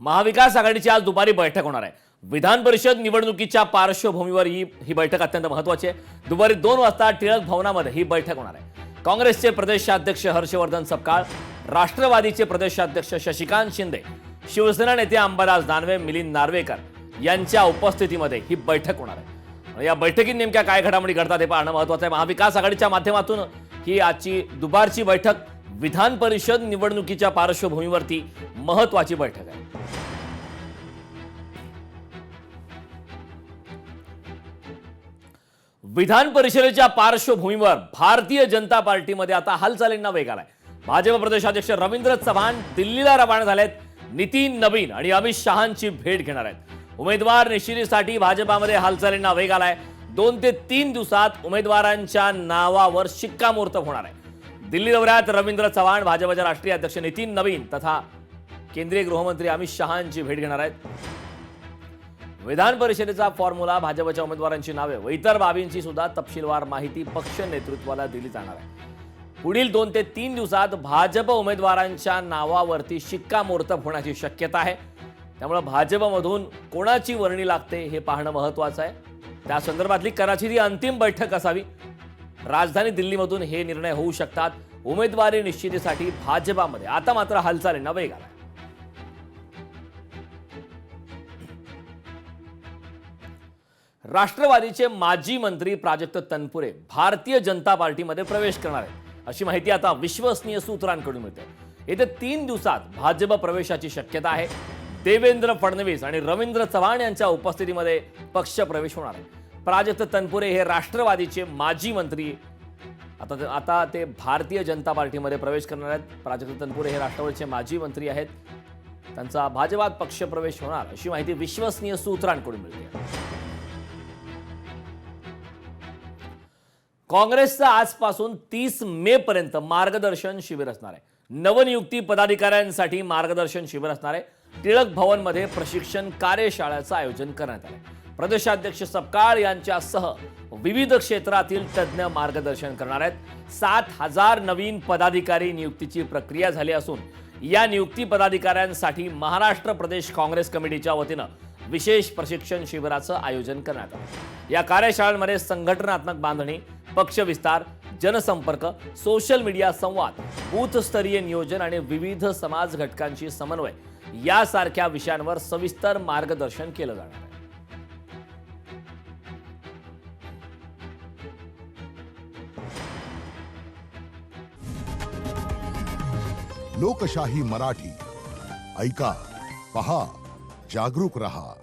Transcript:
महाविकास आघाडीची आज दुपारी बैठक होणार आहे। विधान परिषद निवडणुकीच्या पार्श्वभूमीवर ही बैठक अत्यंत महत्त्वाची आहे। दुपारी 2 वाजता टिळक भवनामध्ये ही बैठक होणार आहे। काँग्रेसचे प्रदेशाध्यक्ष हर्षवर्धन सपकाळ, राष्ट्रवादीचे प्रदेशाध्यक्ष शशिकांत शिंदे, शिवसेना नेते अंबादास दानवे, मिलिंद नार्वेकर यांच्या उपस्थितीमध्ये ही बैठक होणार आहे। या बैठकीत नेमक्या काय घडामोडी घडतात हे पाहणं महत्त्वाचं आहे। महाविकास आघाडीच्या माध्यमातून ही आजची दुपारची बैठक विधान परिषद निवडणुकीच्या पार्श्वभूमीवरती महत्त्वाची बैठक आहे। विधान परिषदेच्या पार्श्वभूमीवर भारतीय जनता पार्टीमध्ये आता हालचालींना वेग आलाय। भाजप प्रदेशाध्यक्ष रवींद्र चव्हाण दिल्लीला रवाना झालेत। नितीन नवीन आणि अमित शहांची भेट घेणार आहेत। उमेदवार निश्चितीसाठी भाजपामध्ये हालचालींना वेग आलाय। 2 ते 3 दिवसात उमेदवारांच्या नावावर शिक्कामोर्तब होणार आहे। दिल्ली दौऱ्यात रवींद्र चव्हाण भाजपचे राष्ट्रीय अध्यक्ष नितीन नवीन तथा केंद्रीय गृहमंत्री अमित शहांची भेट घेणार आहेत। विधान परिषदेचा फॉर्म्युला, भाजपच्या उमेदवारांची नावे व इतर बाबींची सुद्धा तपशीलवार माहिती पक्ष नेतृत्वाला दिली जाणार आहे। पुढील 2 ते 3 दिवसात भाजप उमेदवारांच्या नावावरती शिक्कामोर्तब होण्याची शक्यता आहे। त्यामुळे भाजपमधून कोणाची वर्णी लागते हे पाहणं महत्त्वाचं आहे। त्या संदर्भातली कराचीची अंतिम बैठक असावी। राजधानी दिल्लीमधून हे निर्णय होऊ शकतात। उमेदवारी निश्चितीसाठी भाजपमध्ये आता मात्र हालचालींना वेग आला। राष्ट्रवादीचे माजी मंत्री प्राजक्त तनपुरे भारतीय जनता पार्टीमध्ये प्रवेश करणार आहेत, अशी माहिती आता विश्वसनीय सूत्रांकडून मिळते। येत्या 3 दिवसात भाजप प्रवेशाची शक्यता आहे। देवेंद्र फडणवीस आणि रवींद्र चव्हाण यांच्या उपस्थितीमध्ये पक्ष प्रवेश होणार आहे। प्राजक्त तनपुरे हे राष्ट्रवादीचे माजी मंत्री आता ते भारतीय जनता पार्टीमध्ये प्रवेश करणार आहेत। प्राजक्त तनपुरे हे राष्ट्रवादीचे माजी मंत्री आहेत। त्यांचा भाजपात पक्ष प्रवेश होणार अशी माहिती विश्वसनीय सूत्रांकडून मिळते। काँग्रेसचं आजपासून 30 मे पर्यंत मार्गदर्शन शिबिर असणार आहे। नवनियुक्ती पदाधिकाऱ्यांसाठी मार्गदर्शन शिबिर असणार आहे। टिळक भवनमध्ये प्रशिक्षण कार्यशाळेचं आयोजन करण्यात आलं। प्रदेशाध्यक्ष सपकाळ यांच्यासह विविध क्षेत्रातील तज्ज्ञ मार्गदर्शन करणार आहेत। 7000 नवीन पदाधिकारी नियुक्तीची प्रक्रिया झाली असून या नियुक्ती पदाधिकाऱ्यांसाठी महाराष्ट्र प्रदेश काँग्रेस कमिटीच्या वतीनं विशेष प्रशिक्षण शिबिराचं आयोजन करण्यात आलं। या कार्यशाळेमध्ये संघटनात्मक बांधणी, पक्ष विस्तार, जनसंपर्क, सोशल मीडिया संवाद, बूथस्तरीय नियोजन आणि विविध समाज घटकांशी समन्वय यासारख्या विषयांवर सविस्तर मार्गदर्शन केलं जाणार आहे। लोकशाही मराठी ऐका, पहा, जागरूक रहा।